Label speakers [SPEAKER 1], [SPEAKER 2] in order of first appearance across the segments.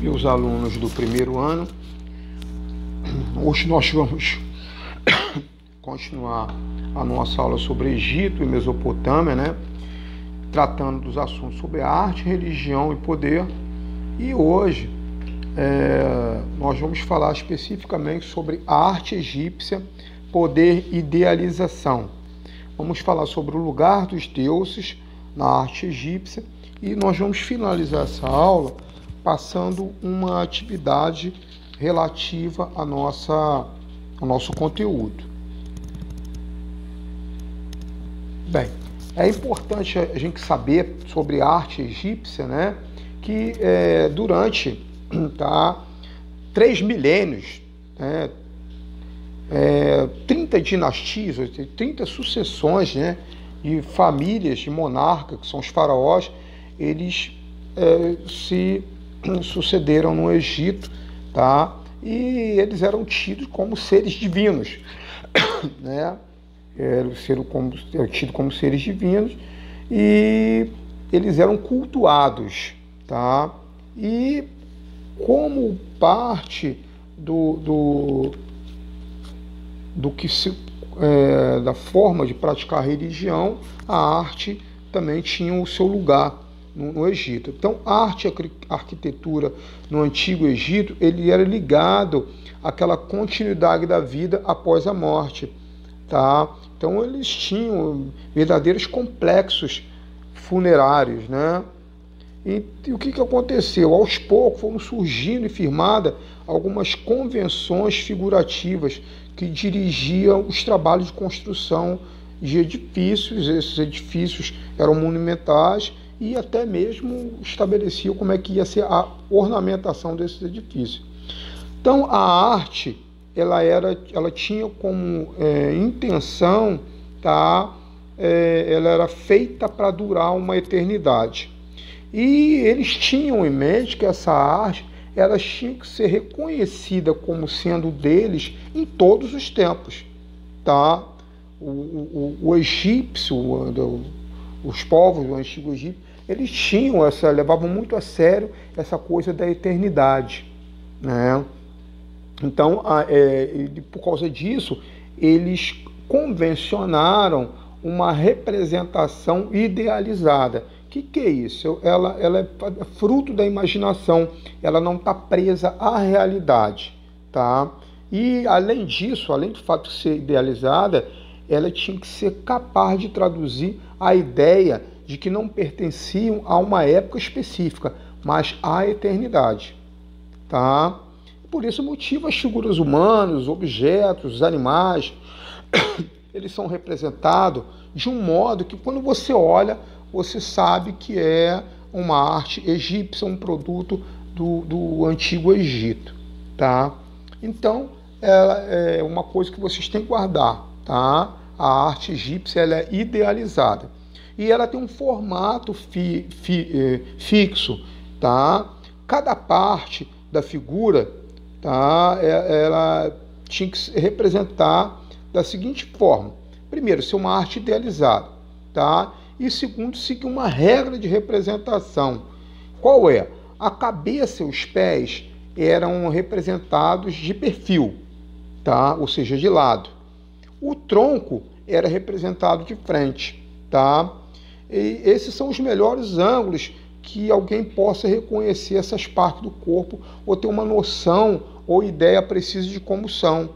[SPEAKER 1] meus alunos do primeiro ano. Hoje nós vamos continuar a nossa aula sobre Egito e Mesopotâmia, né? Tratando dos assuntos sobre arte, religião e poder. E hoje nós vamos falar especificamente sobre a arte egípcia, poder e idealização. Vamos falar sobre o lugar dos deuses na arte egípcia e nós vamos finalizar essa aula passando uma atividade relativa ao nosso conteúdo. Bem, é importante a gente saber sobre a arte egípcia, né, que durante 3 milênios, 30 dinastias, 30 sucessões, né, de famílias de monarcas, que são os faraós, eles se sucederam no Egito, e eles eram tidos como seres divinos, né? Eram tidos como seres divinos e eles eram cultuados, E como parte da forma de praticar a religião, a arte também tinha o seu lugar no Egito. Então, a arte e a arquitetura no Antigo Egito, ele era ligado àquela continuidade da vida após a morte, Então, eles tinham verdadeiros complexos funerários, né? E o que aconteceu? Aos poucos foram surgindo e firmadas algumas convenções figurativas que dirigiam os trabalhos de construção de edifícios. Esses edifícios eram monumentais e até mesmo estabeleciam como é que ia ser a ornamentação desses edifícios. Então, a arte, ela tinha como intenção, ela era feita para durar uma eternidade. E eles tinham em mente que essa arte, ela tinha que ser reconhecida como sendo deles em todos os tempos, O egípcio, os povos do Antigo Egito, eles levavam muito a sério essa coisa da eternidade, né? Então, por causa disso, eles convencionaram uma representação idealizada. O que é isso? Ela é fruto da imaginação, ela não está presa à realidade, E, além disso, além do fato de ser idealizada, ela tinha que ser capaz de traduzir a ideia de que não pertenciam a uma época específica, mas à eternidade, Por esse motivo, as figuras humanas, os objetos, os animais, eles são representados de um modo que, quando você olha, você sabe que é uma arte egípcia, um produto do Antigo Egito, Então, ela é uma coisa que vocês têm que guardar, A arte egípcia, ela é idealizada. E ela tem um formato fixo, Cada parte da figura, ela tinha que se representar da seguinte forma: primeiro, ser uma arte idealizada, E segundo, seguir uma regra de representação. Qual é? A cabeça e os pés eram representados de perfil, Ou seja, de lado. O tronco era representado de frente, E esses são os melhores ângulos que alguém possa reconhecer essas partes do corpo ou ter uma noção ou ideia precisa de como são,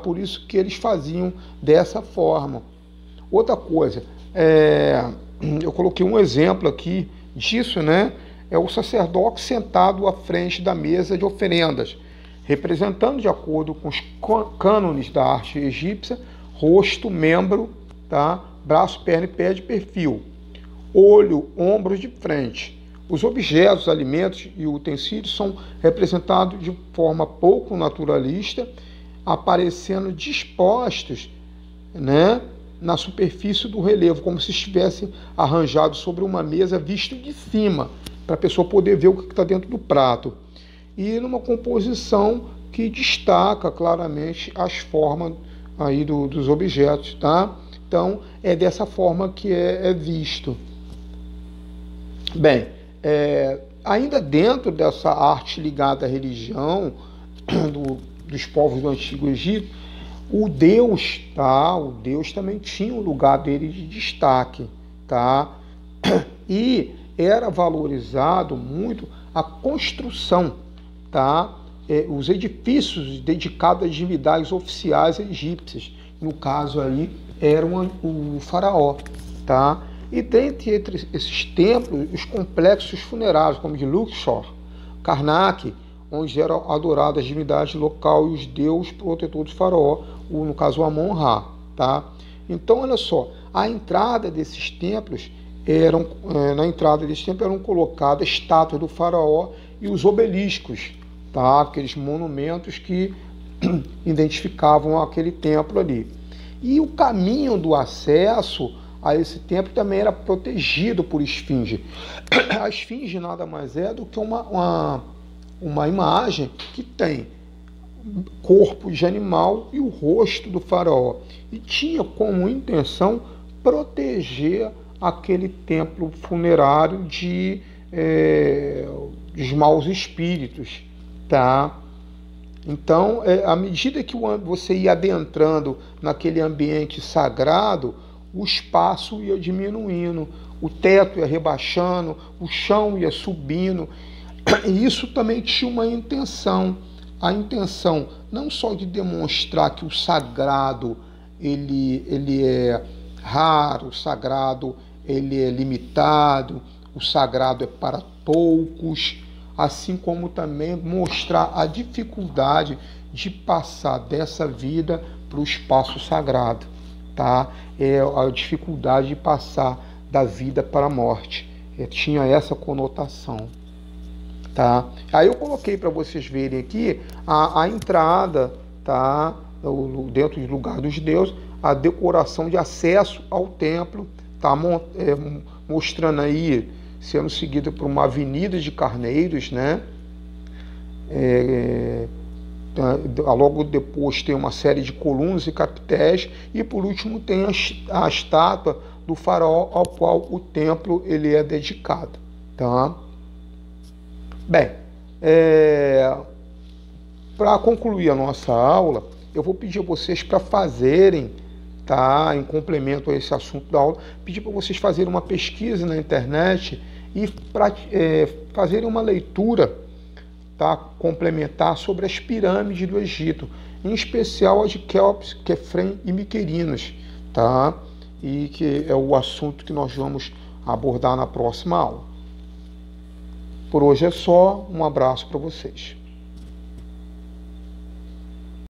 [SPEAKER 1] Por isso que eles faziam dessa forma. Outra coisa, eu coloquei um exemplo aqui disso, né? É o sacerdote sentado à frente da mesa de oferendas, representando, de acordo com os cânones da arte egípcia, rosto, membro, braço, perna e pé de perfil, olho, ombros de frente. Os objetos, alimentos e utensílios são representados de forma pouco naturalista, aparecendo dispostos, né, na superfície do relevo, como se estivesse arranjado sobre uma mesa visto de cima, para a pessoa poder ver o que está dentro do prato. E numa composição que destaca claramente as formas aí dos objetos, Então, é dessa forma que é visto. Bem, ainda dentro dessa arte ligada à religião dos povos do Antigo Egito, o Deus, tá? O Deus também tinha um lugar dele de destaque, tá? E era valorizado muito a construção, tá? Os edifícios dedicados às divindades oficiais egípcias. No caso aí era o faraó, tá? E dentre esses templos, os complexos funerários, como de Luxor, Karnak, onde eram adoradas as divindades local e os deuses protetores do faraó, no caso o Amon-Ra, tá? Então, olha só, a entrada desses templos na entrada desses templos eram colocadas estátuas do faraó e os obeliscos, tá? Aqueles monumentos que identificavam aquele templo ali. E o caminho do acesso a esse templo também era protegido por esfinge. A esfinge nada mais é do que uma imagem que tem corpo de animal e o rosto do faraó. E tinha como intenção proteger aquele templo funerário dos maus espíritos, tá? Então, à medida que você ia adentrando naquele ambiente sagrado, o espaço ia diminuindo, o teto ia rebaixando, o chão ia subindo. E isso também tinha uma intenção. A intenção não só de demonstrar que o sagrado ele é raro, o sagrado ele é limitado, o sagrado é para poucos, assim como também mostrar a dificuldade de passar dessa vida para o espaço sagrado, tá? A dificuldade de passar da vida para a morte. Tinha essa conotação, tá? Aí eu coloquei para vocês verem aqui a entrada, tá? Dentro do lugar dos deuses, a decoração de acesso ao templo, tá? Mostrando aí, sendo seguida por uma avenida de carneiros, né? Logo depois tem uma série de colunas e capitéis, e por último tem a estátua do faraó ao qual o templo ele é dedicado, tá? Bem, para concluir a nossa aula, eu vou pedir a vocês para fazerem, tá, em complemento a esse assunto da aula, pedir para vocês fazerem uma pesquisa na internet e fazerem uma leitura, tá, complementar sobre as pirâmides do Egito, em especial as de Quéops, Quefren e Miquerinos, tá? E que é o assunto que nós vamos abordar na próxima aula. Por hoje é só, um abraço para vocês.